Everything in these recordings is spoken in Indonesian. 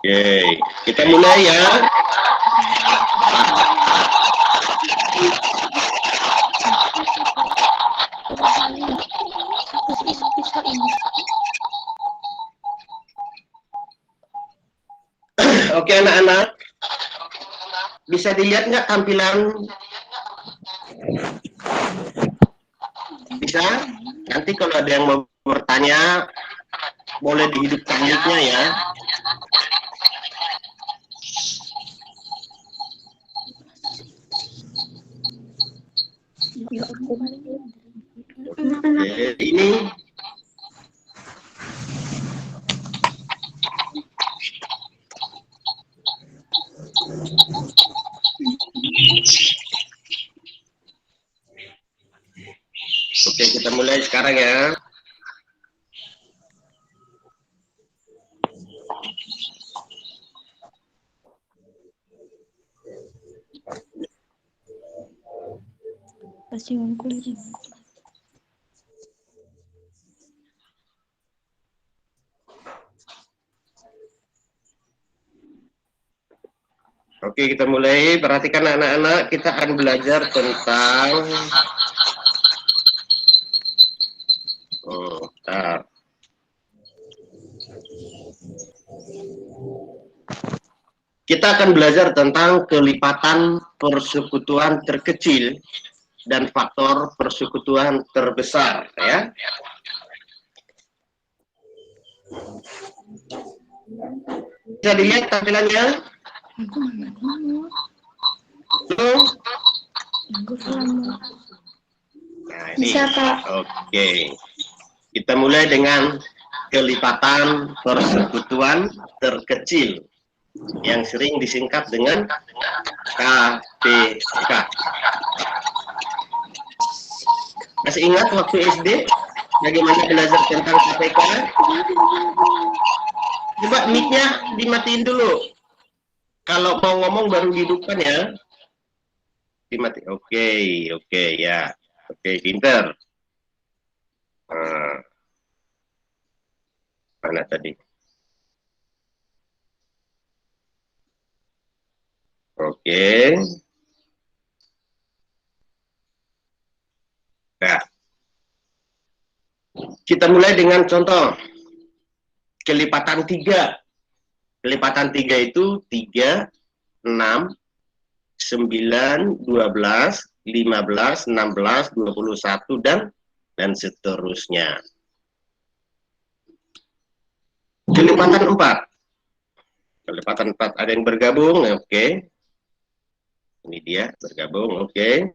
Oke, kita mulai ya. Oke anak-anak, bisa dilihat nggak tampilan? Bisa? Nanti kalau ada yang mau bertanya, boleh dihidupkan mic-nya ya. Oke, ini oke, kita mulai sekarang ya. Oke, kita mulai. Perhatikan anak-anak, kita akan belajar tentang kita akan belajar tentang kelipatan persekutuan terkecil dan faktor persekutuan terbesar ya. Bisa dilihat tampilannya? Tuh. Nah, ini. Bisa, Pak. Oke. Kita mulai dengan kelipatan persekutuan terkecil yang sering disingkat dengan KPK. Masih ingat waktu SD bagaimana belajar tentang KPK? Coba mic-nya dimatiin dulu. Kalau mau ngomong baru dihidupkan ya. Dimati. Oke ya. Oke, pinter. Mana tadi? Oke. Nah, kita mulai dengan contoh kelipatan 3. Kelipatan 3 itu 3, 6, 9, 12, 15, 16, 21, dan seterusnya. Kelipatan 4. Kelipatan 4 ada yang bergabung, oke. Ini dia bergabung, oke.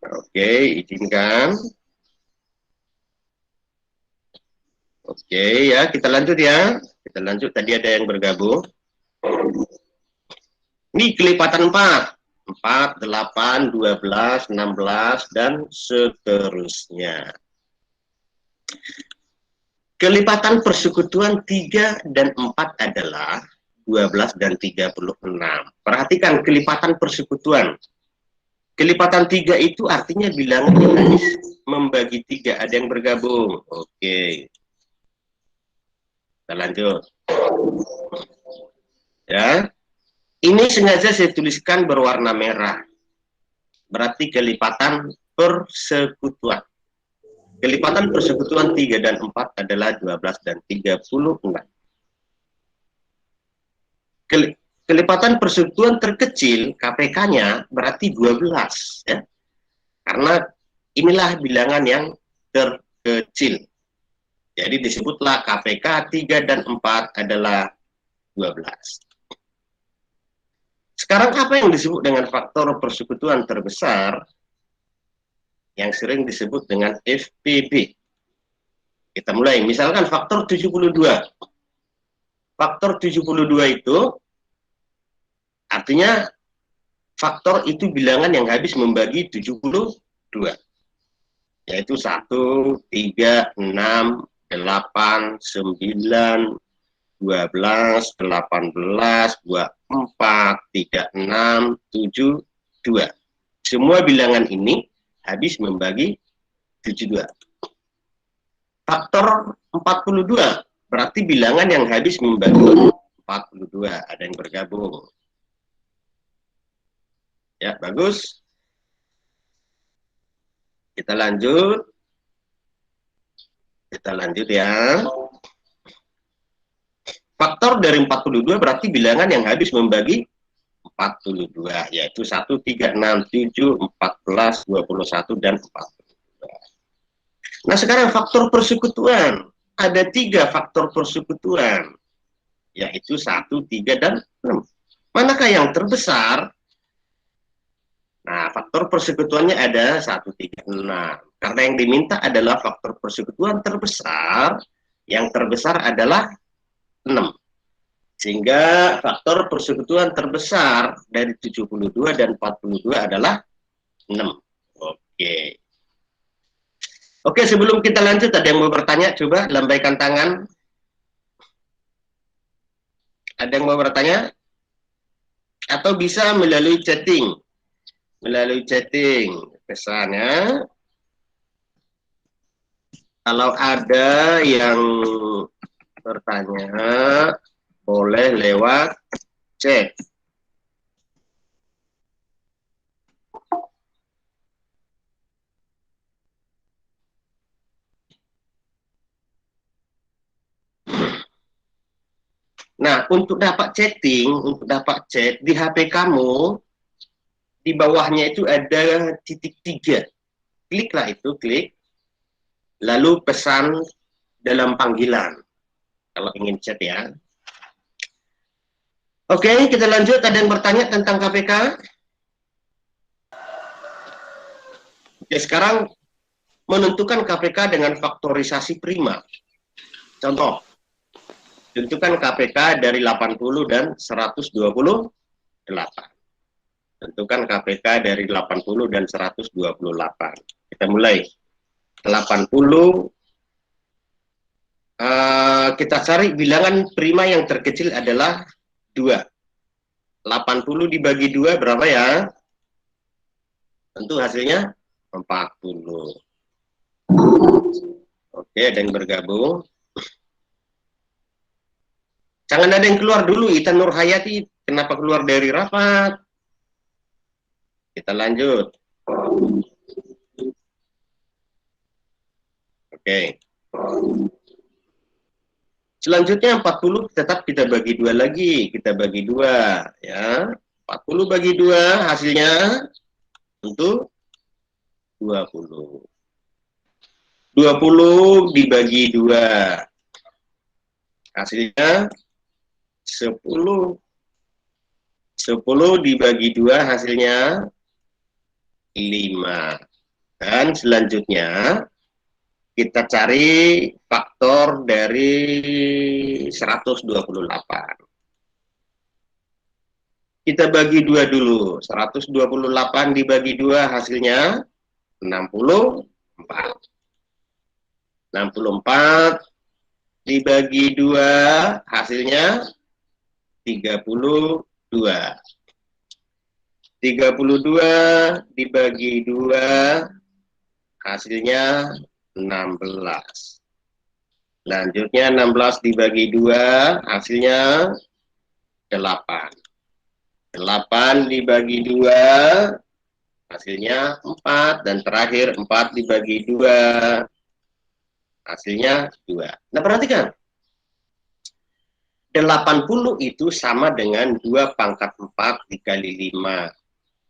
Oke, izinkan. Oke ya, kita lanjut ya. Kita lanjut, tadi ada yang bergabung. Ini kelipatan 4. 4, 8, 12, 16, dan seterusnya. Kelipatan persekutuan 3 dan 4 adalah 12 dan 36. Perhatikan kelipatan persekutuan. Kelipatan 3 itu artinya bilangan yang habis membagi 3. Ada yang bergabung. Oke. Kita lanjut. Ya. Ini sengaja saya tuliskan berwarna merah. Berarti kelipatan persekutuan. Kelipatan persekutuan 3 dan 4 adalah 12 dan 36. Kelipatan persekutuan terkecil, KPK-nya berarti 12. Ya. Karena inilah bilangan yang terkecil. Jadi disebutlah KPK 3 dan 4 adalah 12. Sekarang apa yang disebut dengan faktor persekutuan terbesar yang sering disebut dengan FPB? Kita mulai, misalkan faktor 72. Faktor 72 itu artinya faktor itu bilangan yang habis membagi 72. Yaitu 1, 3, 6, 8, 9, 12, 18, 24, 36, 7, 2. Semua bilangan ini habis membagi 72. Faktor 42 berarti bilangan yang habis membagi 42. Ada yang bergabung. Ya, bagus. Kita lanjut. Kita lanjut ya. Faktor dari 42 berarti bilangan yang habis membagi 42, yaitu 1, 3, 6, 7, 14, 21, dan 42. Nah, sekarang faktor persekutuan. Ada 3 faktor persekutuan, yaitu 1, 3, dan 6. Manakah yang terbesar? Nah, faktor persekutuannya ada 1, 3, 6. Karena yang diminta adalah faktor persekutuan terbesar, yang terbesar adalah 6. Sehingga faktor persekutuan terbesar dari 72 dan 42 adalah 6. Oke. Oke, sebelum kita lanjut, ada yang mau bertanya? Coba lambaikan tangan. Ada yang mau bertanya? Atau bisa melalui chatting. Melalui chatting. Pesannya. Kalau ada yang bertanya, boleh lewat chat. Nah, untuk dapat chatting, untuk dapat chat di HP kamu, di bawahnya itu ada titik 3. Kliklah itu, klik. Lalu pesan dalam panggilan. Kalau ingin chat ya. Oke, kita lanjut. Ada yang bertanya tentang KPK? Oke, sekarang menentukan KPK dengan faktorisasi prima. Contoh, tentukan KPK dari 80 dan 128. Tentukan KPK dari 80 dan 128. Kita mulai. 80, kita cari bilangan prima yang terkecil adalah 2. 80 dibagi 2 berapa ya? Tentu hasilnya 40. Oke, ada yang bergabung. Jangan ada yang keluar dulu, Ita Nurhayati. Kenapa keluar dari rapat? Kita lanjut. Oke. Selanjutnya 40 tetap kita bagi 2 lagi. Kita bagi 2. Ya. 40 bagi 2 hasilnya tentu 20. 20 dibagi 2. Hasilnya 10. 10 dibagi 2 hasilnya 5. Dan selanjutnya kita cari faktor dari 128. Kita bagi 2 dulu. 128 dibagi 2 hasilnya 64. 64 dibagi 2 hasilnya 32. 32 dibagi 2 hasilnya 16. Selanjutnya 16 dibagi 2 hasilnya 8. 8 dibagi 2 hasilnya 4. Dan terakhir 4 dibagi 2 hasilnya 2. Nah, perhatikan. 80 itu sama dengan 2 pangkat 4 dikali 5.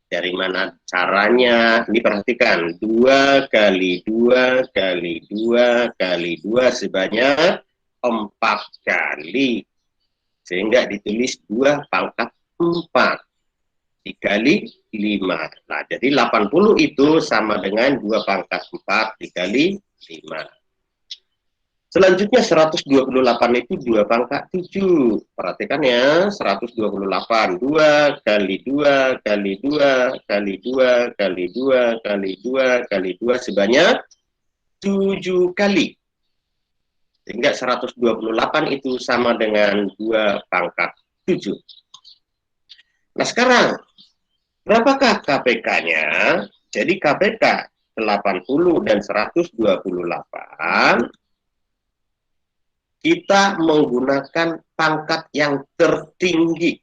Dari mana caranya? Diperhatikan. 2 kali 2 kali 2 kali 2 sebanyak 4 kali. Sehingga ditulis 2 pangkat 4 dikali 5. Nah, jadi 80 itu sama dengan 2 pangkat 4 dikali 5. Selanjutnya 128 itu 2 pangkat 7. Perhatikan ya, 128. 2 kali 2 kali 2 kali 2 kali 2 kali 2 kali 2 sebanyak 7 kali. Sehingga 128 itu sama dengan 2 pangkat 7. Nah, sekarang Berapakah KPK-nya? Jadi KPK 80 dan 128 kita menggunakan pangkat yang tertinggi.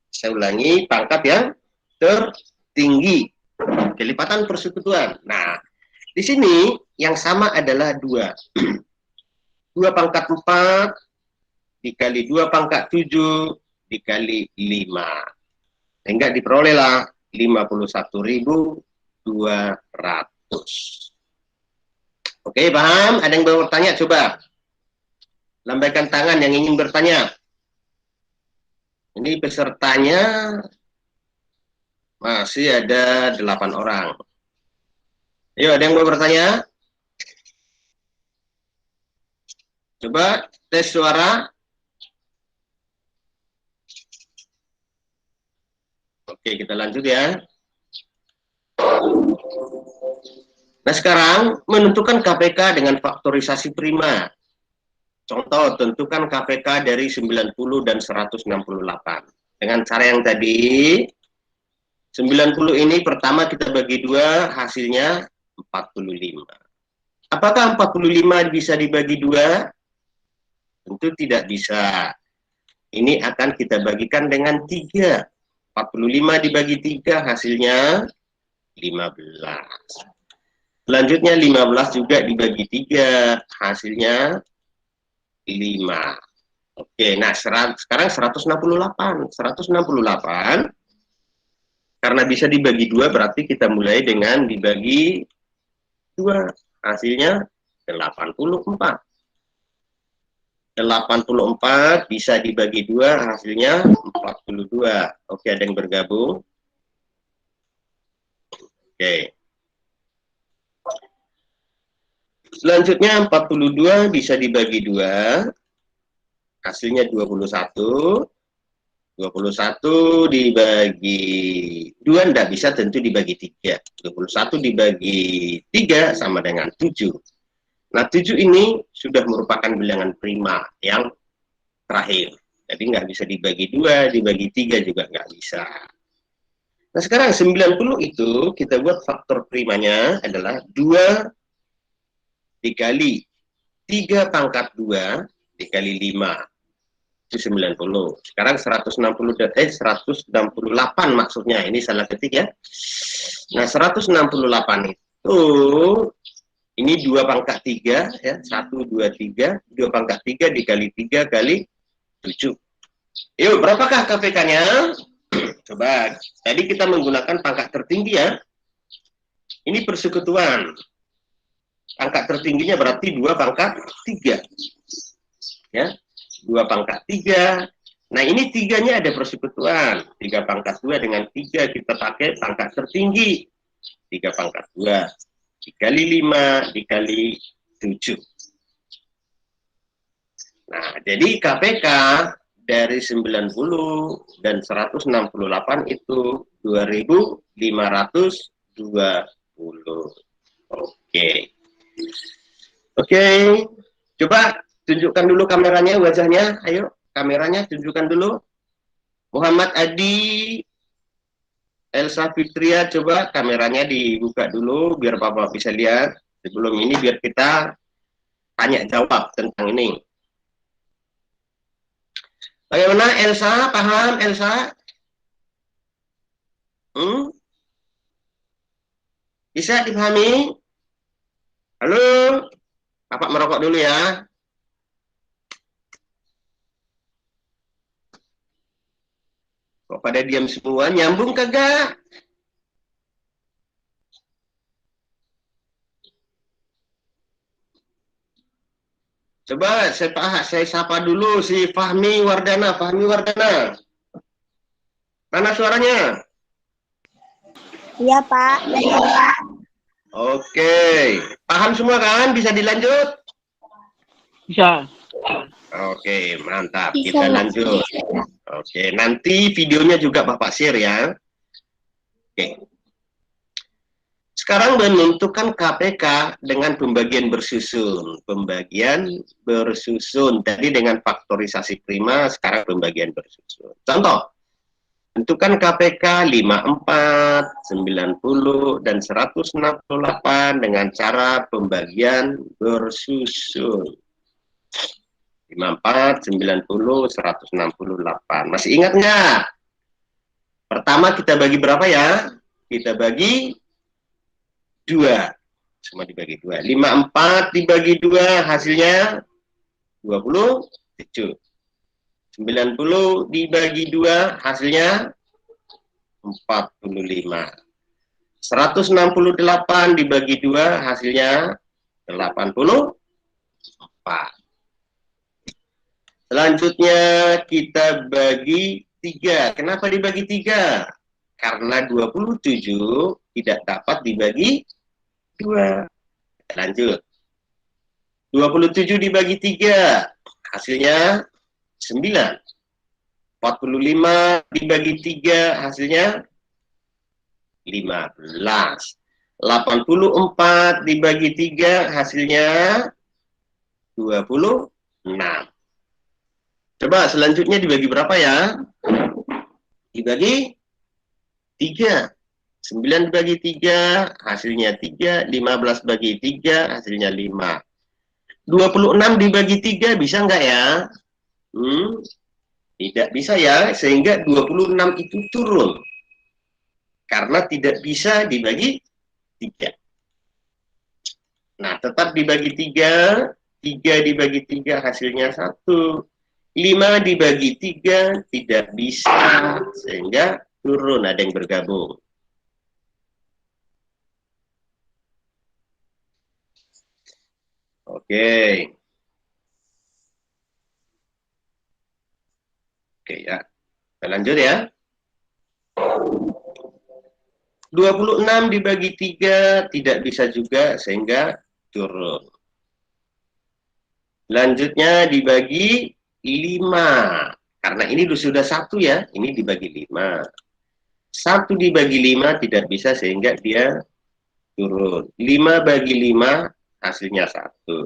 Saya ulangi, pangkat yang tertinggi. Kelipatan persekutuan. Nah, di sini yang sama adalah 2. 2 pangkat 4 dikali 2 pangkat 7 dikali 5. Sehingga diperolehlah 51.200. Oke, paham? Ada yang mau bertanya? Coba lambaikan tangan yang ingin bertanya. Ini pesertanya masih ada 8 orang. Ayo, ada yang mau bertanya? Coba tes suara. Oke, kita lanjut ya. Nah, sekarang menentukan KPK dengan faktorisasi prima. Contoh, tentukan KPK dari 90 dan 168. Dengan cara yang tadi, 90 ini pertama kita bagi 2, hasilnya 45. Apakah 45 bisa dibagi 2? Tentu tidak bisa. Ini akan kita bagikan dengan 3. 45 dibagi 3, hasilnya 15. Selanjutnya 15 juga dibagi 3, hasilnya 5. Oke, nah sekarang 168. 168 karena bisa dibagi 2 berarti kita mulai dengan dibagi 2. Hasilnya 84. 84 bisa dibagi 2, hasilnya 42. Oke, ada yang bergabung? Oke. Selanjutnya 42 bisa dibagi 2, hasilnya 21. 21 dibagi 2 tidak bisa, tentu dibagi 3. 21 dibagi 3 sama dengan 7. Nah, 7 ini sudah merupakan bilangan prima yang terakhir. Jadi nggak bisa dibagi 2, dibagi 3 juga nggak bisa. Nah, sekarang 90 itu kita buat faktor primanya adalah 2 dikali 3 pangkat 2 dikali 5. Itu 90. Sekarang 168 maksudnya. Ini salah ketik ya. Nah, 168 itu ini 2 pangkat 3 ya. 1 2 3, 2 pangkat 3 dikali 3 kali 7. Yuk, berapakah KPK-nya? Coba. Tadi kita menggunakan pangkat tertinggi ya. Ini persekutuan. Pangkat tertingginya berarti 2 pangkat 3. Ya. 2 pangkat 3. Nah, ini 3-nya ada persekutuan. 3 pangkat 2 dengan 3 kita pakai pangkat tertinggi. 3 pangkat 2 dikali 5 dikali 7. Nah, jadi KPK dari 90 dan 168 itu 2.520. Oke. Oke. Coba tunjukkan dulu kameranya, wajahnya. Ayo, kameranya tunjukkan dulu. Muhammad Adi, Elsa Fitria, coba kameranya dibuka dulu biar Bapak bisa lihat. Sebelum ini biar kita tanya jawab tentang ini. Bagaimana Elsa? Paham Elsa? Bisa dipahami? Halo? Bapak merokok dulu ya. Kok pada diam semua? Nyambung kagak? Coba saya sapa dulu si Fahmi Wardana. Fahmi Wardana. Mana suaranya? Iya, Pak. Oke. Paham semua kan? Bisa dilanjut? Bisa. Oke, mantap. Bisa, Kita lanjut. Oke, nanti videonya juga Bapak share ya. Oke. Sekarang menentukan KPK dengan pembagian bersusun. Pembagian bersusun. Tadi dengan faktorisasi prima, sekarang pembagian bersusun. Contoh, Tentukan KPK 54, 90, dan 168 dengan cara pembagian bersusun. 54, 90, 168. Masih ingat nggak? Pertama kita bagi berapa ya? Kita bagi 2. Semua dibagi 2. 54 dibagi 2 hasilnya 27. 90 dibagi 2 hasilnya 45. 168 dibagi 2 hasilnya 84. Selanjutnya kita bagi 3. Kenapa dibagi 3? Karena 27 tidak dapat dibagi 2. Lanjut. 27 dibagi 3 hasilnya 9. 45 dibagi 3 hasilnya 15. 84 dibagi 3 hasilnya 26. Coba selanjutnya dibagi berapa ya? Dibagi 3. 9 dibagi 3 hasilnya 3. 15 bagi 3 hasilnya 5. 26 dibagi 3 bisa nggak ya? Tidak bisa ya, sehingga 26 itu turun. Karena tidak bisa dibagi 3. Nah, tetap dibagi 3. 3 dibagi 3 hasilnya 1. 5 dibagi 3 tidak bisa, sehingga turun, ada yang bergabung. Oke. Oke ya. Kita lanjut ya. 26 dibagi 3 tidak bisa juga, sehingga turun. Selanjutnya dibagi 5. Karena ini sudah 1 ya, ini dibagi 5. 1 dibagi 5 tidak bisa, sehingga dia turun. 5 bagi 5 hasilnya 1.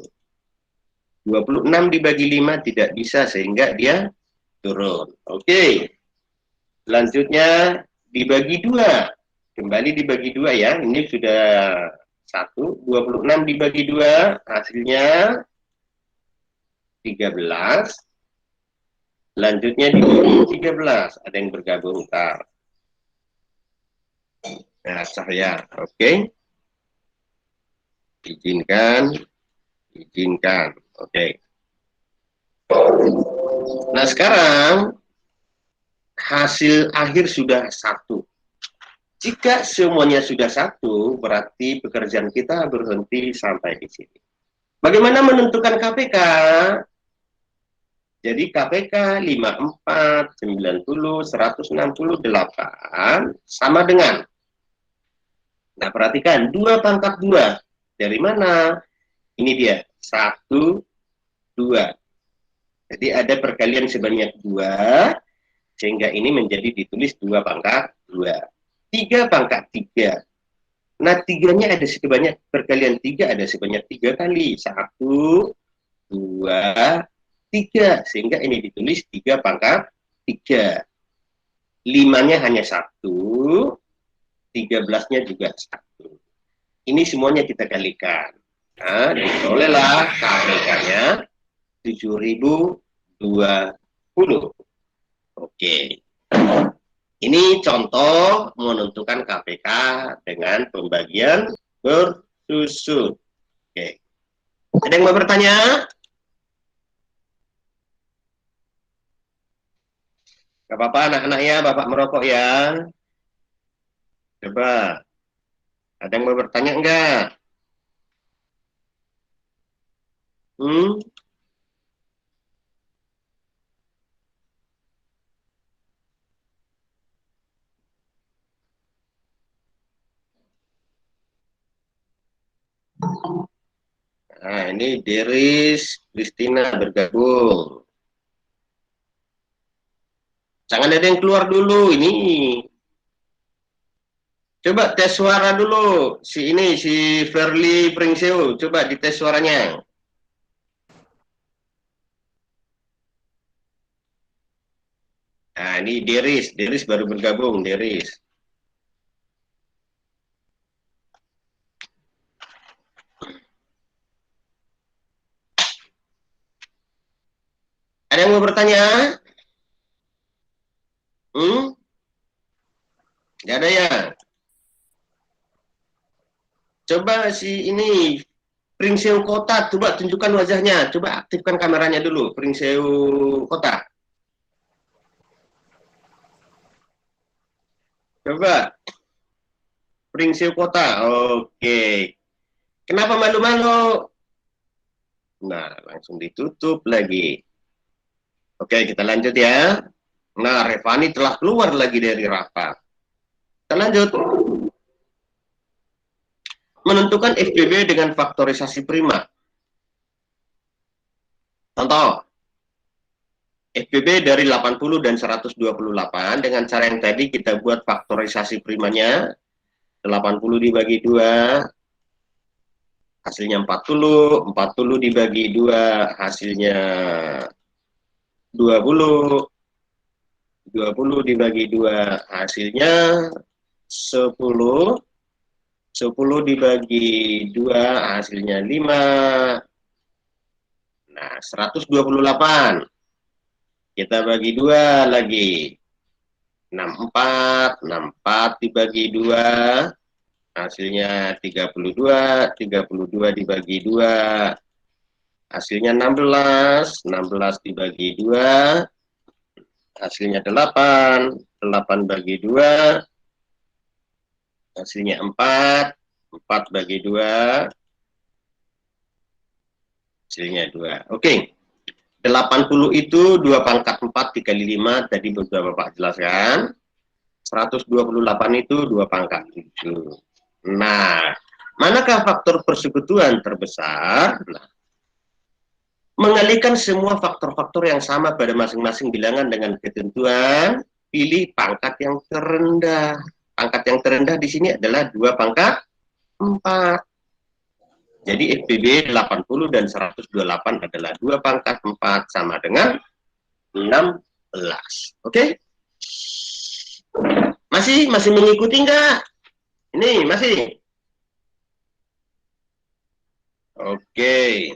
26 dibagi 5 tidak bisa, sehingga dia turun. Oke. Selanjutnya dibagi 2. Kembali dibagi 2 ya. Ini sudah 1. 26 dibagi 2 hasilnya 13. Selanjutnya dibagi 13. Ada yang bergabung ntar. Nah, saya. Oke. Izinkan. Oke. Nah, sekarang hasil akhir sudah 1. Jika semuanya sudah 1, berarti pekerjaan kita berhenti sampai di sini. Bagaimana menentukan KPK? Jadi KPK 54, 90, 168 sama dengan. Nah, perhatikan 2 pangkat 2. Dari mana? Ini dia, 1, 2. Jadi ada perkalian sebanyak 2, sehingga ini menjadi ditulis 2 pangkat 2. 3 pangkat 3. Nah, 3-nya ada sebanyak, perkalian 3 ada sebanyak 3 kali. 1, 2, 3. Sehingga ini ditulis 3 pangkat 3. 5-nya hanya 1, 13-nya juga 1. Ini semuanya kita kalikan. Nah, diperolehlah KPK-nya 7.020. Oke. Ini contoh menentukan KPK dengan pembagian bersusun. Oke. Ada yang mau bertanya? Gak apa-apa anak-anak ya, Bapak merokok ya. Coba. Ada yang mau bertanya enggak? Nah, ini Deris Kristina bergabung. Jangan ada yang keluar dulu ini. Coba tes suara dulu. Si Verly Pringseo, coba dites suaranya. Nah, ini Deris baru bergabung, Deris. Ada yang mau bertanya? Nggak ada ya? Coba si ini Pringseu Kota, coba tunjukkan wajahnya. Coba aktifkan kameranya dulu, Pringseu Kota. Coba. Pringseu Kota. Oke. Kenapa malu-malu? Nah, langsung ditutup lagi. Oke, kita lanjut ya. Nah, Revani telah keluar lagi dari rapat. Kita lanjut. Menentukan FBB dengan faktorisasi prima. Contoh, FBB dari 80 dan 128 dengan cara yang tadi kita buat faktorisasi primanya. 80 dibagi 2, hasilnya 40, 40 dibagi 2, hasilnya 20, 20 dibagi 2, hasilnya 10, 10 dibagi 2, hasilnya 5. Nah, 128. Kita bagi 2 lagi. 64, 64 dibagi 2, hasilnya 32, 32 dibagi 2, hasilnya 16, 16 dibagi 2, hasilnya 8, 8 bagi 2, hasilnya 4, 4 bagi 2, hasilnya 2. Oke. 80 itu 2 pangkat 4 dikali 5, tadi sudah Bapak jelaskan. 128 itu 2 pangkat 7. Nah, manakah faktor persekutuan terbesar? Nah, mengalihkan semua faktor-faktor yang sama pada masing-masing bilangan dengan ketentuan, pilih pangkat yang terendah. Pangkat yang terendah di sini adalah 2 pangkat 4. Jadi FBB 80 dan 128 adalah 2 pangkat 4 sama dengan 16. Oke? Masih mengikuti enggak? Ini masih. Oke.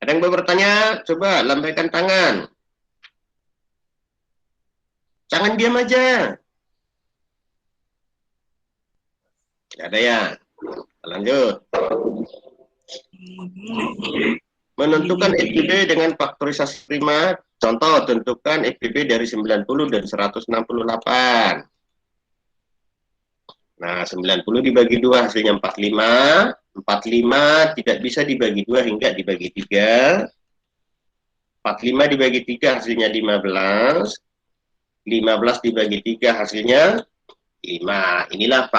Ada yang mau bertanya? Coba lambaikan tangan. Jangan diam aja. Tidak ada ya. Lanjut. Menentukan FBB dengan faktorisasi prima. Contoh, tentukan FBB dari 90 dan 168. Nah, 90 dibagi 2 hasilnya 45. 45 tidak bisa dibagi 2 hingga dibagi 3. 45 dibagi 3 hasilnya 15. 15 dibagi 3 hasilnya 5. Inilah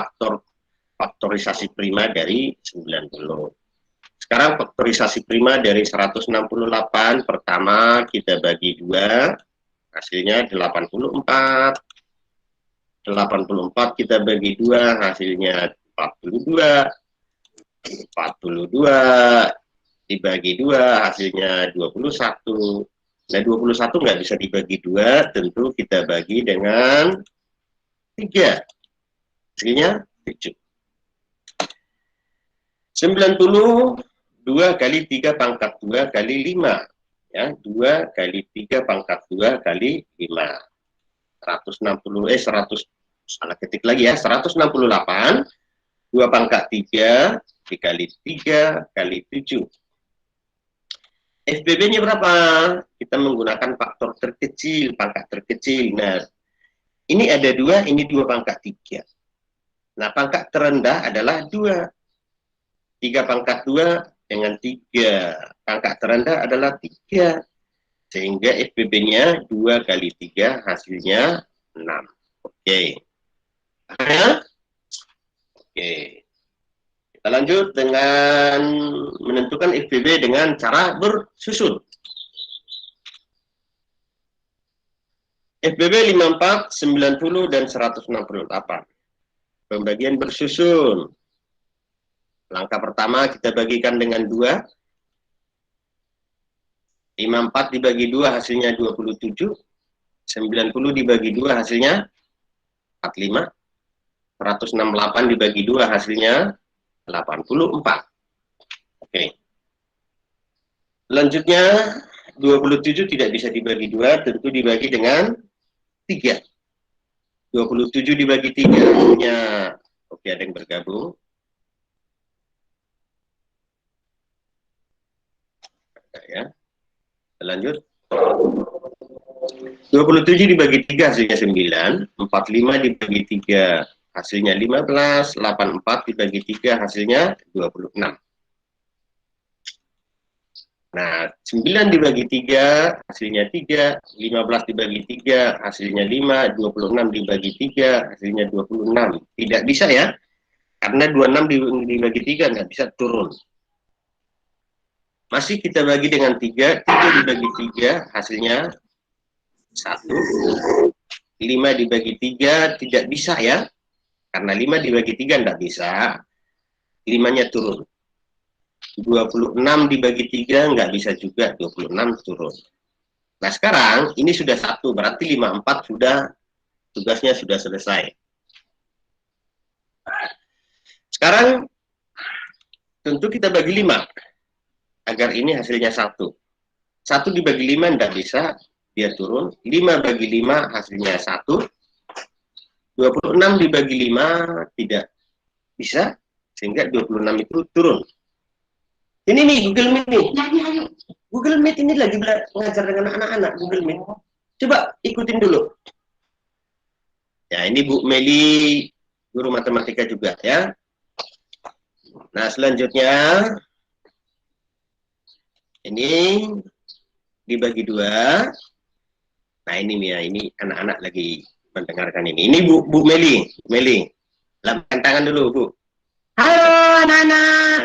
faktorisasi prima dari 90. Sekarang faktorisasi prima dari 168. Pertama kita bagi 2, hasilnya 84. 84 kita bagi 2, hasilnya 42. 42 dibagi 2, hasilnya 21. Nah, 21 nggak bisa dibagi 2, tentu kita bagi dengan 3. Hasilnya 7. 90, 2 kali 3 pangkat 2 kali 5. Ya, 2 kali 3 pangkat 2 kali 5. 100, salah ketik lagi ya, 168, 2 pangkat 3 dikali 3 kali 7. FBB-nya berapa? Kita menggunakan faktor terkecil, pangkat terkecil. Nah, ini ada 2, ini 2 pangkat 3. Nah, pangkat terendah adalah 2. 3 pangkat 2 dengan 3. Pangkat terendah adalah 3. Sehingga FBB-nya 2 kali 3 hasilnya 6. Oke. Oke. Kita lanjut dengan menentukan FBB dengan cara bersusun. FBB 54, 90, dan 168. Pembagian bersusun. Langkah pertama kita bagikan dengan 2. 54 dibagi 2 hasilnya 27. 90 dibagi 2 hasilnya 45. 168 dibagi 2 hasilnya 84. Oke. Selanjutnya 27 tidak bisa dibagi 2, tentu dibagi dengan 3. 27 dibagi 3 hasilnya, oke, ada yang bergabung. Ya. Lanjut. 27 dibagi 3 hasilnya 9, 45 dibagi 3 hasilnya 15, 84 dibagi 3 hasilnya 26. Nah, 9 dibagi 3 hasilnya 3, 15 dibagi 3 hasilnya 5, 26 dibagi 3 hasilnya 26. Tidak bisa ya, karena 26 dibagi 3 nggak bisa turun. Masih kita bagi dengan 3, 3 dibagi 3 hasilnya 1, 5 dibagi 3 tidak bisa ya, karena 5 dibagi 3 nggak bisa, 5-nya turun. 26 dibagi 3 nggak bisa juga, 26 turun. Nah sekarang ini sudah 1, berarti 54 sudah, tugasnya sudah selesai. Sekarang tentu kita bagi 5 agar ini hasilnya 1. 1 dibagi 5 nggak bisa, dia turun. 5 bagi 5 hasilnya 1. 26 dibagi 5 tidak bisa, sehingga 26 itu turun. Ini nih Google Meet nih. Google Meet ini lagi belajar dengan anak-anak Google Meet. Coba ikutin dulu. Ya, ini Bu Meli, guru matematika juga ya. Nah, selanjutnya ini dibagi 2. Nah, ini Mia, ini anak-anak lagi mendengarkan ini. Ini Bu Meli. Meli. Lambaikan tangan dulu, Bu. Halo anak-anak.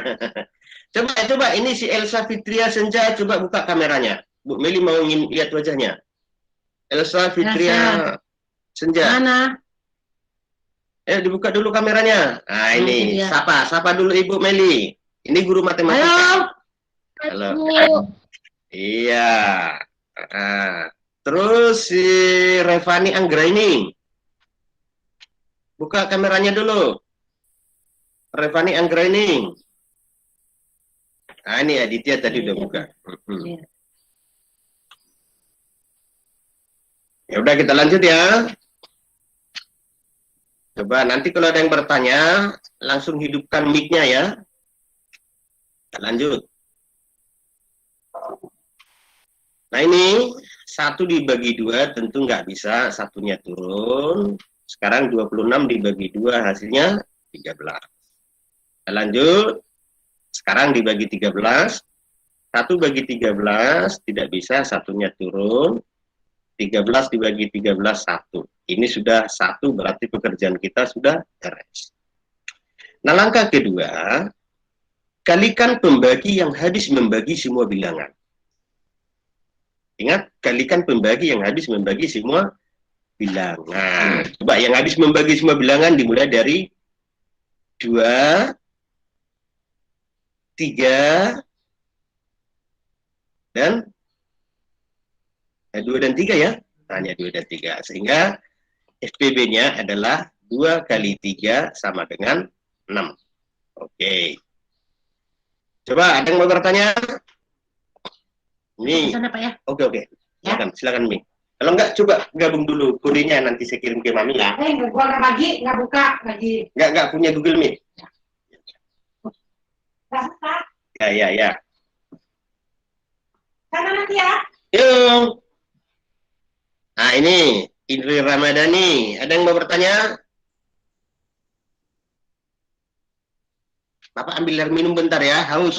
Coba ini si Elsa Fitria Senja, coba buka kameranya. Bu Meli mau ingin lihat wajahnya. Elsa Fitria Senja. Mana? Dibuka dulu kameranya. Nah, ini sapa dulu Ibu Meli. Ini guru matematika. Halo. Iya. Terus si Revani Anggraini. Buka kameranya dulu. Revani Anggraini. Nah, ini Aditya tadi udah buka. Ya udah kita lanjut ya. Coba nanti kalau ada yang bertanya, langsung hidupkan mic-nya ya. Kita lanjut. Nah ini 1 dibagi 2 tentu nggak bisa, satunya turun. Sekarang 26 dibagi 2 hasilnya 13. Kita lanjut. Sekarang dibagi 13. 1 bagi 13 tidak bisa, satunya turun. 13 dibagi 13 1. Ini sudah 1, berarti pekerjaan kita sudah beres. Nah, langkah kedua, kalikan pembagi yang habis membagi semua bilangan. Ingat, kalikan pembagi yang habis membagi semua bilangan. Coba yang habis membagi semua bilangan dimulai dari 2, 3, dan 2 dan 3 ya. Hanya 2 dan 3. Sehingga FPB-nya adalah 2 kali 3 sama dengan 6. Oke. Coba ada yang mau bertanya? Ini. Pak ya? Oke. Silakan Mi. Kalau enggak, coba gabung dulu kodenya, nanti saya kirim ke Mami ya. Gua nggak bagi, nggak buka lagi. Nggak punya Google Meet. Nggak buka. Ya. Sana nanti ya. Yuk. Nah ini Indri Ramadhani. Ada yang mau bertanya? Bapak ambil air minum bentar ya, haus.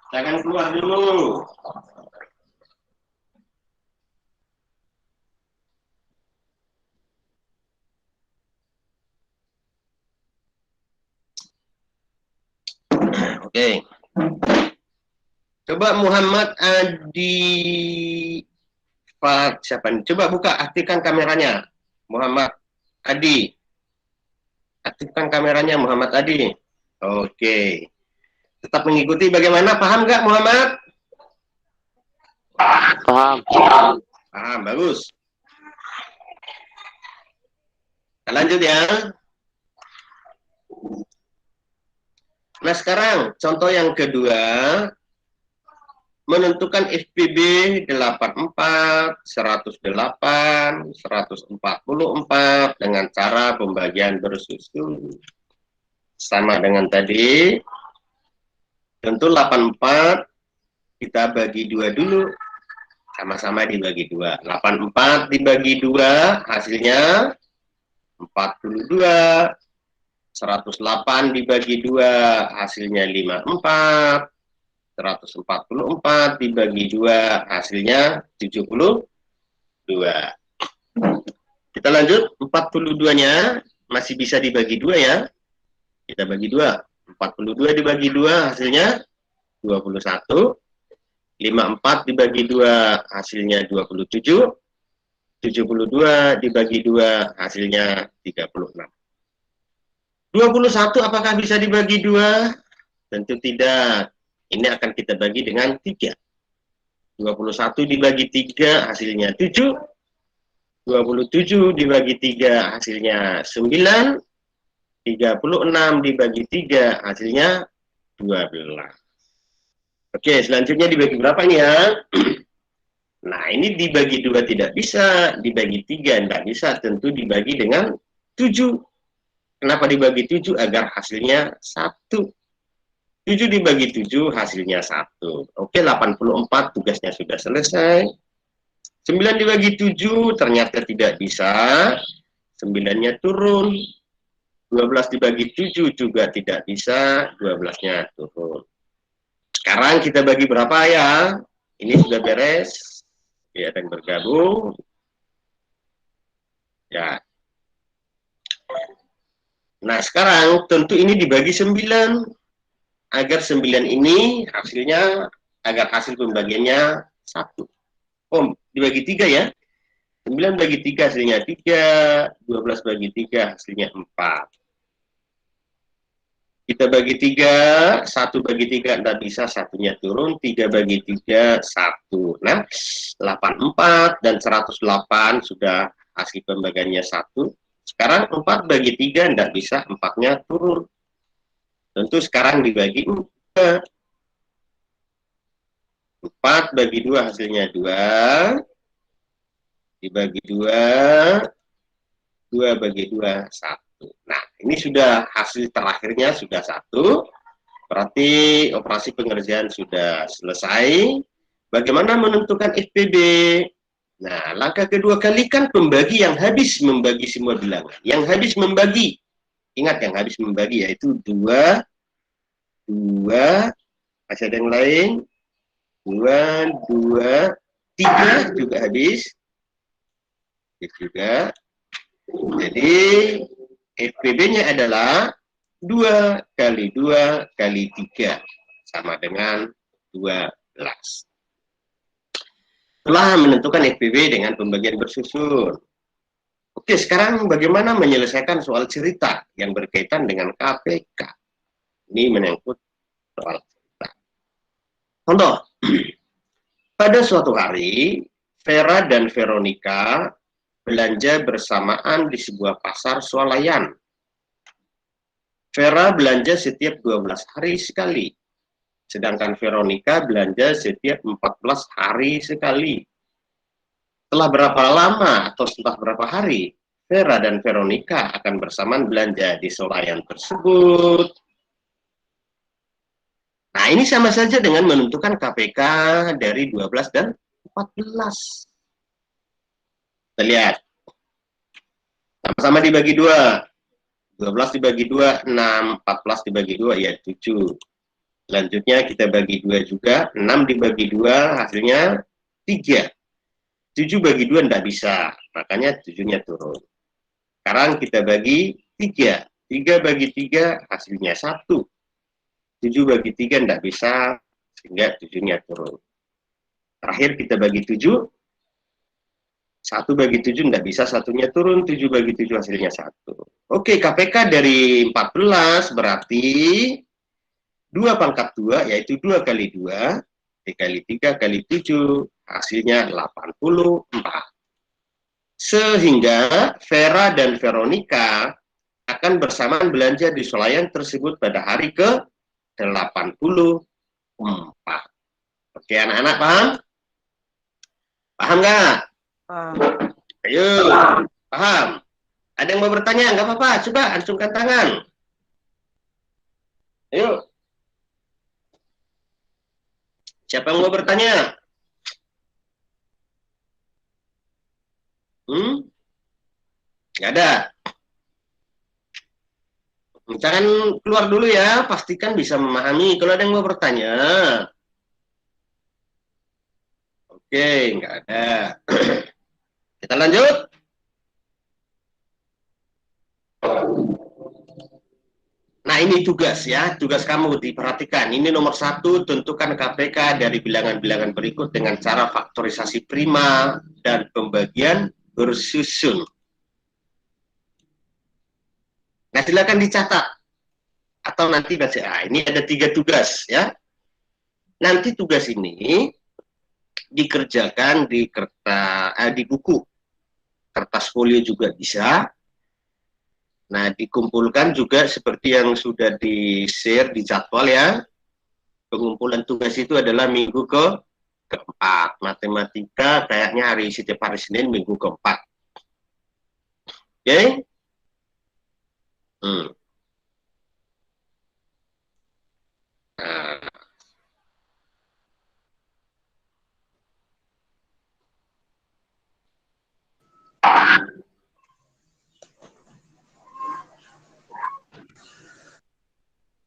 Jangan keluar dulu. Oke. Coba Muhammad Adi Pak siapa nih? Coba buka, aktifkan kameranya. Muhammad Adi. Aktifkan kameranya Muhammad Adi. Oke. Tetap mengikuti bagaimana? Paham nggak Muhammad? Paham. Paham, bagus. Kita lanjut ya. Nah sekarang contoh yang kedua. Menentukan FPB 84, 108, 144 dengan cara pembagian bersusun. Sama dengan tadi. Tentu 84 kita bagi 2 dulu. Sama-sama dibagi 2. 84 dibagi 2 hasilnya 42. 108 dibagi 2 hasilnya 54. 144 dibagi 2 hasilnya 72. Kita lanjut, 42-nya masih bisa dibagi 2 ya. Kita bagi 2. 42 dibagi 2 hasilnya 21. 54 dibagi 2 hasilnya 27. 72 dibagi 2 hasilnya 36. 21 apakah bisa dibagi 2? Tentu tidak. Ini akan kita bagi dengan 3. 21 dibagi 3 hasilnya 7. 27 dibagi 3 hasilnya 9. 36 dibagi 3 hasilnya 12. Oke, selanjutnya dibagi berapa nih ya? Nah, ini dibagi 2 tidak bisa, dibagi 3 tidak bisa, tentu dibagi dengan 7. Kenapa dibagi 7? Agar hasilnya 1. 7 dibagi 7 hasilnya 1. Oke, 84 tugasnya sudah selesai. 9 dibagi 7 ternyata tidak bisa. 9-nya turun. 12 dibagi 7 juga tidak bisa. 12-nya turun. Sekarang kita bagi berapa ya? Ini sudah beres. Ya, dan bergabung. Ya. Nah, sekarang tentu ini dibagi 9. Agar 9 ini hasilnya, agar hasil pembagiannya 1. Oh, dibagi 3 ya. 9 bagi 3 hasilnya 3. 12 bagi 3 hasilnya 4. Kita bagi 3. 1 bagi 3 tidak bisa, satunya turun. 3 bagi 3, 1. Nah, 84 dan 108 sudah hasil pembagiannya 1. Sekarang 4 bagi 3 tidak bisa, 4-nya turun. Tentu sekarang dibagi 4. 4 bagi 2 hasilnya 2. Dibagi 2. 2 bagi 2, 1. Nah, ini sudah hasil terakhirnya sudah 1. Berarti operasi pengerjaan sudah selesai. Bagaimana menentukan FPB? Nah, langkah kedua, kalikan pembagi yang habis membagi semua bilangan. Yang habis membagi. Ingat yang habis membagi yaitu 2, 2, masih ada yang lain, 2, 2, 3 juga habis. Juga. Jadi FPB-nya adalah 2 kali 2 kali 3 sama dengan 12. Telah menentukan FPB dengan pembagian bersusun. Oke, sekarang bagaimana menyelesaikan soal cerita yang berkaitan dengan KPK? Ini menyangkut soal cerita. Contoh, pada suatu hari, Vera dan Veronica belanja bersamaan di sebuah pasar swalayan. Vera belanja setiap 12 hari sekali, sedangkan Veronica belanja setiap 14 hari sekali. Setelah berapa lama atau setelah berapa hari, Vera dan Veronica akan bersamaan belanja di swalayan tersebut? Nah, ini sama saja dengan menentukan KPK dari 12 dan 14. Kita lihat. Sama-sama dibagi 2. 12 dibagi 2, 6. 14 dibagi 2, ya 7. Selanjutnya kita bagi 2 juga. 6 dibagi 2, hasilnya 3. 7 bagi 2 tidak bisa. Makanya 7-nya turun. Sekarang kita bagi 3. 3 bagi 3, hasilnya 1. 7 bagi 3 tidak bisa, sehingga 7-nya turun. Terakhir kita bagi 7. 1 bagi 7 enggak bisa, satunya turun, 7 bagi 7 hasilnya 1. Oke, KPK dari 14 berarti 2 pangkat 2, yaitu 2 kali 2, dikali 3 kali 7, hasilnya 84. Sehingga Vera dan Veronica akan bersamaan belanja di swalayan tersebut pada hari ke-84. Oke, anak-anak paham? Paham nggak? Ayo, paham. Ada yang mau bertanya? Nggak apa-apa, coba acungkan tangan. Ayo. Siapa yang mau bertanya? Nggak ada. Jangan keluar dulu ya, pastikan bisa memahami. Kalau ada yang mau bertanya. Oke, nggak ada. Kita lanjut. Nah, ini tugas ya, tugas kamu diperhatikan. Ini nomor 1, tentukan KPK dari bilangan-bilangan berikut dengan cara faktorisasi prima dan pembagian bersusun. Nah, silakan dicatat. Atau nanti ini ada 3 tugas ya. Nanti tugas ini dikerjakan di buku. Kertas folio juga bisa. Nah, dikumpulkan juga seperti yang sudah di-share di jadwal ya. Pengumpulan tugas itu adalah minggu keempat. Matematika kayaknya setiap hari Senin minggu keempat. Oke? Nah.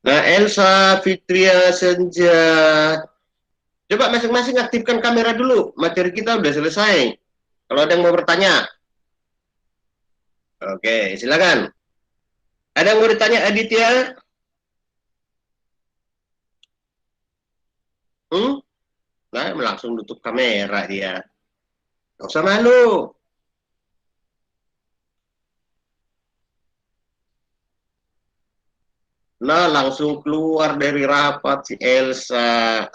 Nah, Elsa, Fitria, Senja. Coba masing-masing aktifkan kamera dulu. Materi kita udah selesai. Kalau ada yang mau bertanya. Oke, silakan. Ada yang mau ditanya, Aditya? Nah, langsung tutup kamera dia. Gak usah malu. Nah, langsung keluar dari rapat si Elsa.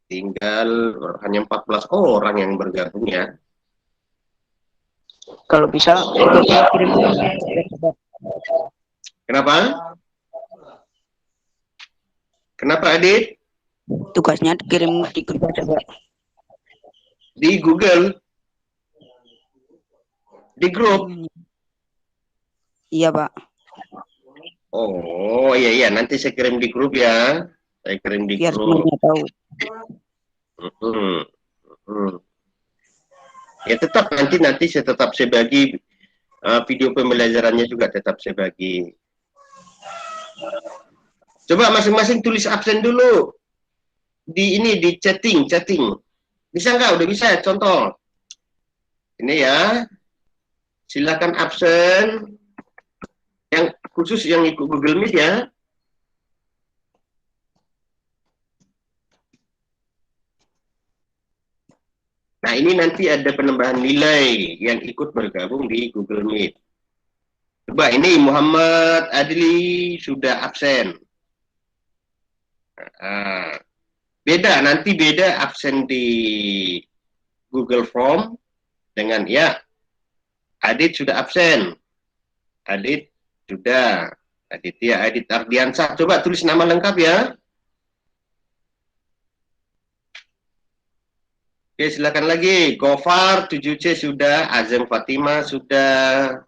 Tinggal hanya 14 orang yang bergabung ya. Kalau bisa, kirim. Kenapa? Kenapa, Adit? Tugasnya kirim di grup coba. Di Google? Di grup? Iya, Pak. Oh, iya, nanti saya kirim di grup ya. Saya kirim di Biar grup. semuanya tahu. Ya tetap nanti saya bagi video pembelajarannya juga tetap saya bagi. Coba masing-masing tulis absen dulu di chatting. Bisa nggak? Udah bisa ya? Contoh. Ini ya. Silakan absen. Yang khusus yang ikut Google Meet ya. Nah, ini nanti ada penambahan nilai yang ikut bergabung di Google Meet. Coba ini Muhammad Adli sudah absen. Nanti beda absen di Google Form dengan ya Adit sudah absen. Adit sudah. Adit Ardiansah. Coba tulis nama lengkap ya. Oke, silakan lagi. Gofar 7C sudah, Azam Fatima sudah.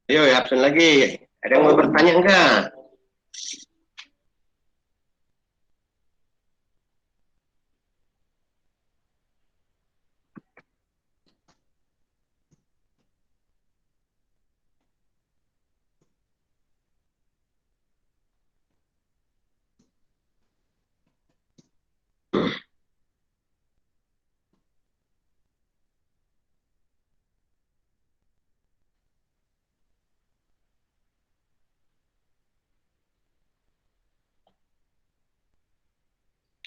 Ayo, absen lagi. Ada yang mau bertanya enggak?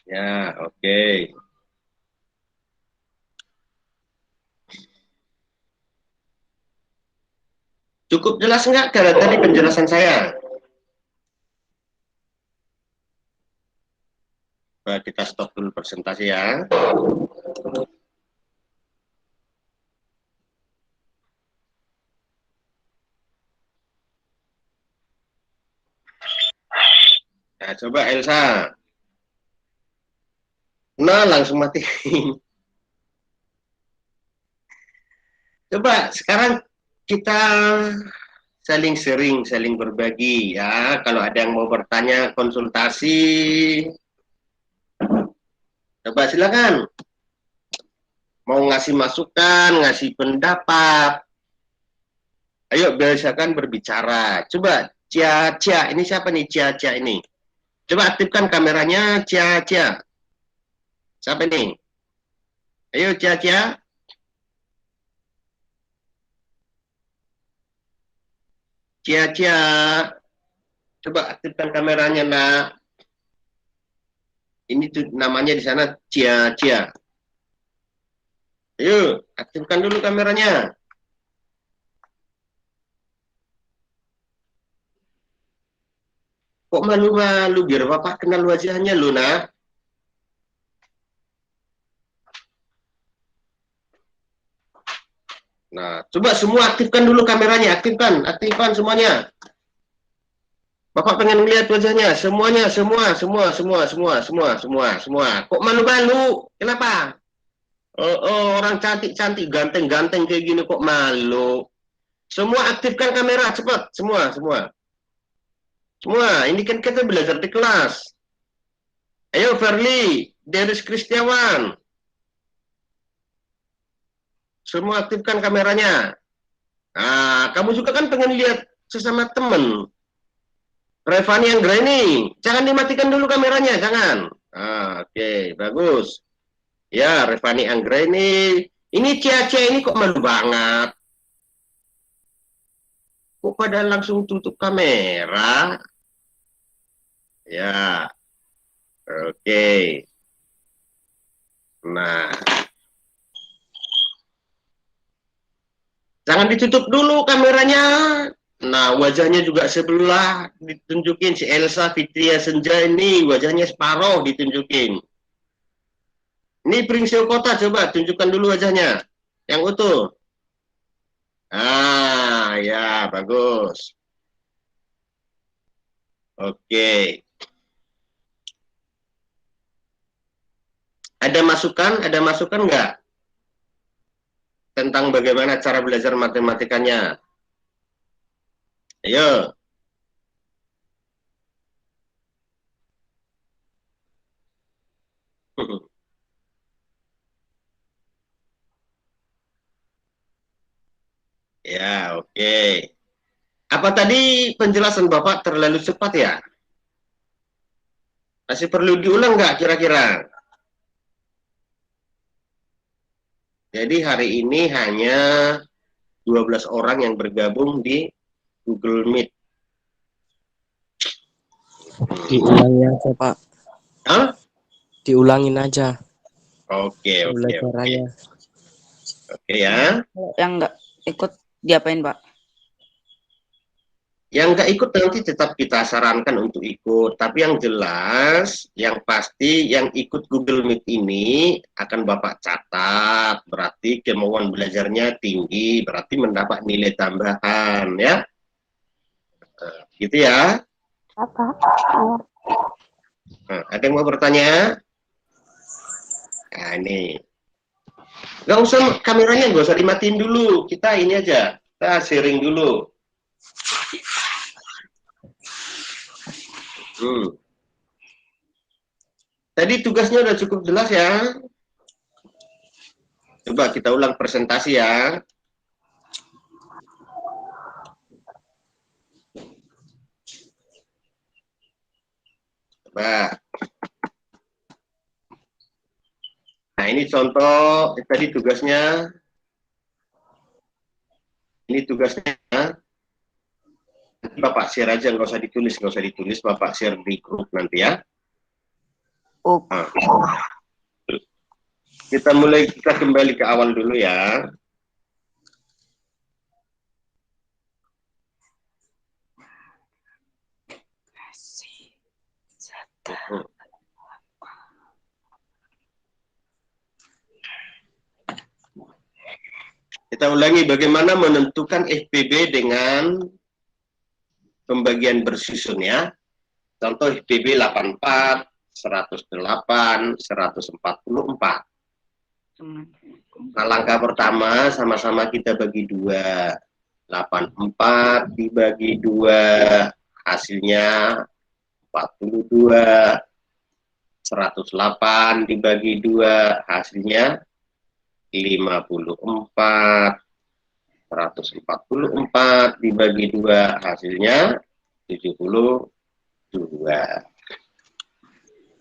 Ya, oke. Cukup jelas nggak karena tadi penjelasan saya? Nah, kita stop dulu presentasi ya. Nah, coba Elsa. Nah, langsung mati. Coba sekarang kita saling sharing, saling berbagi ya. Kalau ada yang mau bertanya, konsultasi, coba silakan. Mau ngasih masukan, ngasih pendapat, ayo biasakan berbicara. Coba Cia Cia, ini siapa nih Cia Cia ini? Coba aktifkan kameranya Cia Cia. Siapa nih? Ayo Cia Cia. Cia Cia. Coba aktifkan kameranya nak. Ini tuh namanya di sana Cia Cia. Ayo, aktifkan dulu kameranya. Kok malu-malu? Biar Bapak kenal wajahnya, Luna. Nah, coba semua aktifkan dulu kameranya. Aktifkan semuanya. Bapak pengen lihat wajahnya. Semuanya, semua. Kok malu-malu? Kenapa? Oh, orang cantik-cantik, ganteng-ganteng kayak gini kok malu. Semua aktifkan kamera, cepat. Semua. Ini kan kita belajar di kelas. Ayo, Verly, Deris Kristiawan. Semua aktifkan kameranya. Nah, kamu juga kan pengen lihat sesama temen. Revani Anggraini, jangan dimatikan dulu kameranya, jangan. Oke, bagus. Ya, Revani Anggraini. Ini Cia ini kok malu banget. Kok pada langsung tutup kamera? Ya, oke. Nah, jangan ditutup dulu kameranya. Nah, wajahnya juga sebelah ditunjukin. Si Elsa Fitria Senja ini wajahnya separuh ditunjukin. Ini Pringseo Kota, coba tunjukkan dulu wajahnya. Yang utuh. Ya, bagus. Oke. Ada masukan nggak? Tentang bagaimana cara belajar matematikanya. Ayo. Ya, oke. Apa tadi penjelasan Bapak terlalu cepat ya? Masih perlu diulang nggak kira-kira? Jadi hari ini hanya 12 orang yang bergabung di Google Meet. Diulangi aja, Pak. Hah? Diulangin aja. Oke. Caranya. Oke ya. Yang nggak ikut diapain, Pak? Yang nggak ikut nanti tetap kita sarankan untuk ikut. Tapi yang jelas, yang pasti yang ikut Google Meet ini akan Bapak catat. Berarti kemauan belajarnya tinggi, berarti mendapat nilai tambahan ya. Gitu ya. Apa? Nah, ada yang mau bertanya? Nah, ini. Nggak usah kameranya, nggak usah dimatiin dulu. Kita ini aja, kita sharing dulu. Tadi tugasnya udah cukup jelas ya. Coba kita ulang presentasi ya. Coba. Nah, ini contoh tadi tugasnya. Ini tugasnya. Nanti Bapak share aja, nggak usah ditulis, Bapak share di grup nanti ya. Oh, Nah, kita kembali ke awal dulu ya. Kita ulangi bagaimana menentukan FPB dengan pembagian bersusun ya. Contoh FPB 84, 108, 144. Nah, langkah pertama sama-sama kita bagi 2. 84 dibagi 2 hasilnya 42. 108 dibagi 2 hasilnya 54. 144 dibagi 2 hasilnya 72.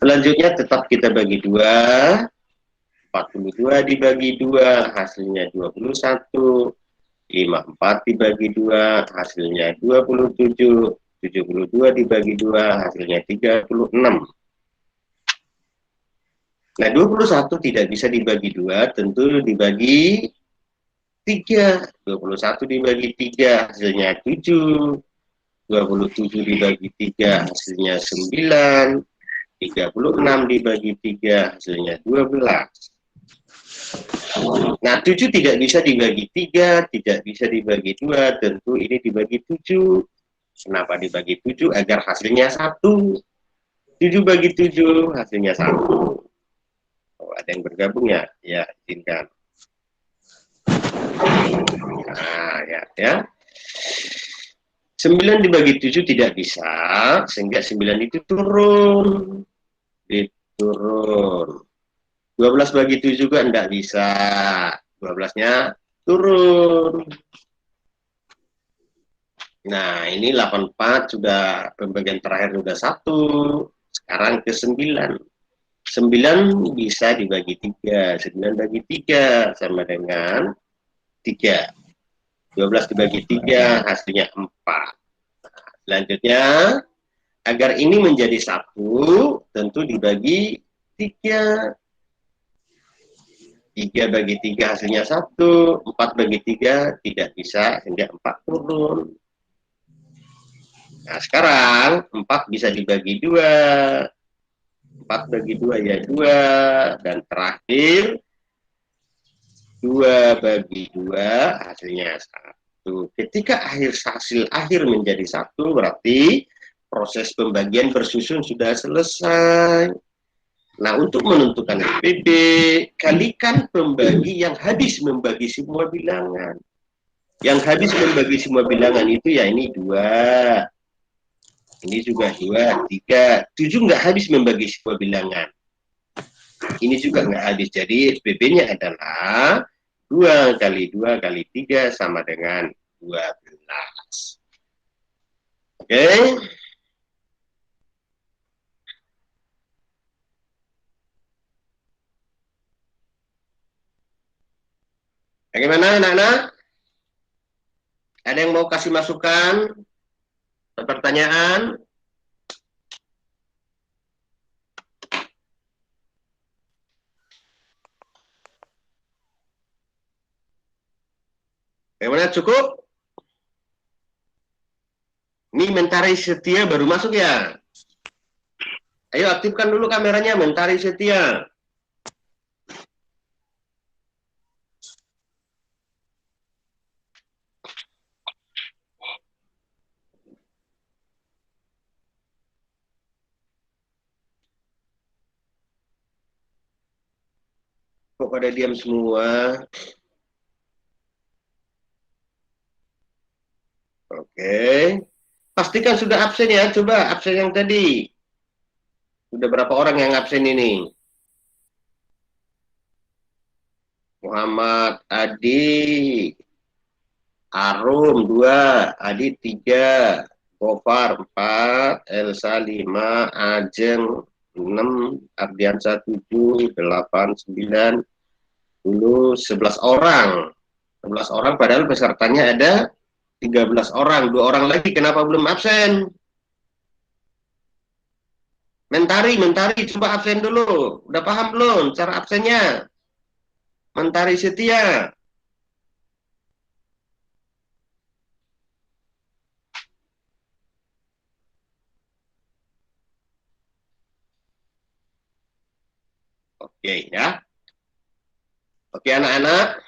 Selanjutnya tetap kita bagi 2. 42 dibagi 2 hasilnya 21. 54 dibagi 2 hasilnya 27. 72 dibagi 2 hasilnya 36. Nah, 21 tidak bisa dibagi 2, tentu dibagi 3. 21 dibagi 3 hasilnya 7. 27 dibagi 3 hasilnya 9. 36 dibagi 3 hasilnya 12. Nah, 7 tidak bisa dibagi 3, tidak bisa dibagi 2, tentu ini dibagi 7. Kenapa dibagi 7? Agar hasilnya 1. 7 bagi 7 hasilnya 1. Oh, ada yang bergabung ya? Ya, izinkan. Nah, ya. 9 dibagi 7 tidak bisa, sehingga 9 itu turun. Diturun. 12 bagi 7 juga tidak bisa. 12-nya turun. Nah, ini 84 sudah pembagian terakhir sudah 1. Sekarang ke 9. 9 bisa dibagi 3. 9 bagi 3 sama dengan 3. 12 dibagi 3 hasilnya 4. Selanjutnya, agar ini menjadi 1, tentu dibagi 3. 3 bagi 3 hasilnya 1. 4 bagi 3 tidak bisa, sehingga 4 turun. Nah, sekarang 4 bisa dibagi 2. 4 bagi 2 ya 2. Dan terakhir 2 bagi 2 hasilnya 1. Ketika hasil akhir menjadi 1, berarti proses pembagian bersusun sudah selesai. Nah, untuk menentukan FPB, kalikan pembagi yang habis membagi semua bilangan. Yang habis membagi semua bilangan itu ya ini 2. Ini juga 2, 3. 7 nggak habis membagi semua bilangan. Ini juga nggak habis. Jadi FPB-nya adalah 2 kali 2 kali 3 sama dengan 12. Oke. Bagaimana anak-anak? Ada yang mau kasih masukan? Pertanyaan? Bagaimana, cukup? Ini Mentari Setia baru masuk ya? Ayo aktifkan dulu kameranya, Mentari Setia. Kok pada diam semua? Oke. Pastikan sudah absen ya. Coba absen yang tadi. Sudah berapa orang yang absen ini? Muhammad Adi, Arum 2, Adi 3, Gofar 4, Elsa 5, Ajeng 6, Ardiansa 7, 8, 9, 10, 11 orang. 11 orang padahal pesertanya ada 13 orang. 2 orang lagi kenapa belum absen? Mentari, coba absen dulu. Udah paham belum cara absennya? Mentari Setia. Oke ya. Oke anak-anak,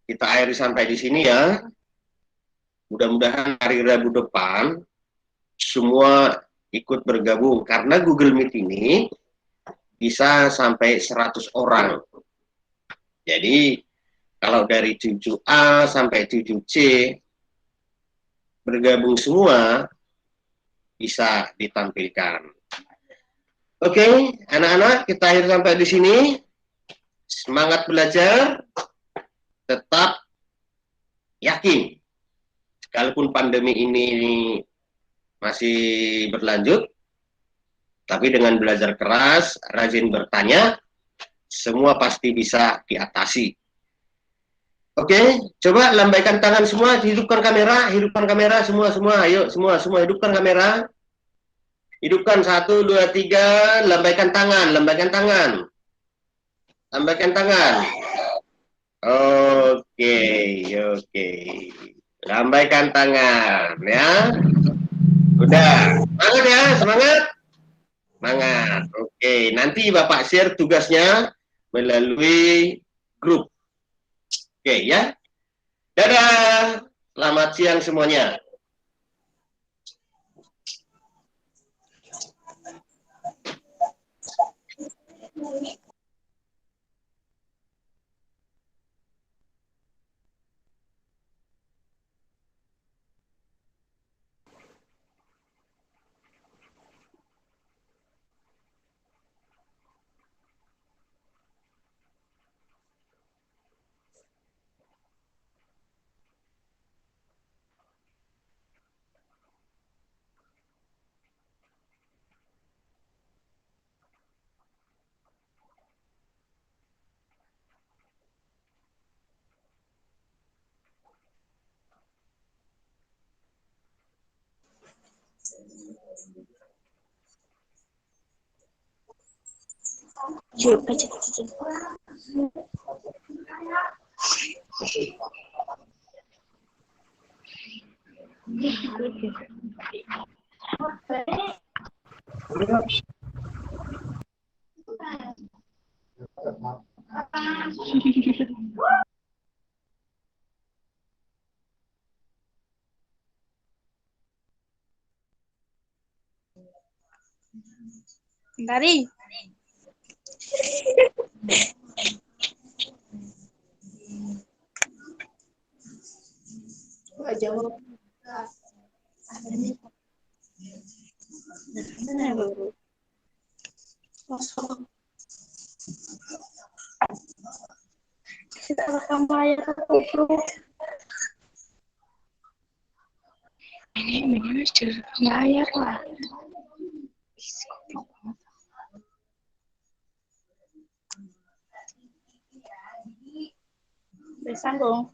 kita akhiri sampai di sini ya. Mudah-mudahan hari Rabu depan semua ikut bergabung karena Google Meet ini bisa sampai 100 orang. Jadi kalau dari 7A sampai 7C bergabung semua bisa ditampilkan. Oke, anak-anak, kita akhir sampai di sini. Semangat belajar, tetap yakin. Sekalipun pandemi ini masih berlanjut, tapi dengan belajar keras, rajin bertanya, semua pasti bisa diatasi. Oke, coba lambaikan tangan semua, hidupkan kamera semua, ayo semua, hidupkan kamera. Hidupkan 1, 2, 3, lambaikan tangan. Lambaikan tangan. Oke. Lambaikan tangan ya. Udah. Semangat ya, semangat. Oke, nanti Bapak share tugasnya melalui grup. Oke ya. Dadah. Selamat siang semuanya. Dari. Gak jawab. Kosong. Kita rekam layar ini layar lah. Bersambung.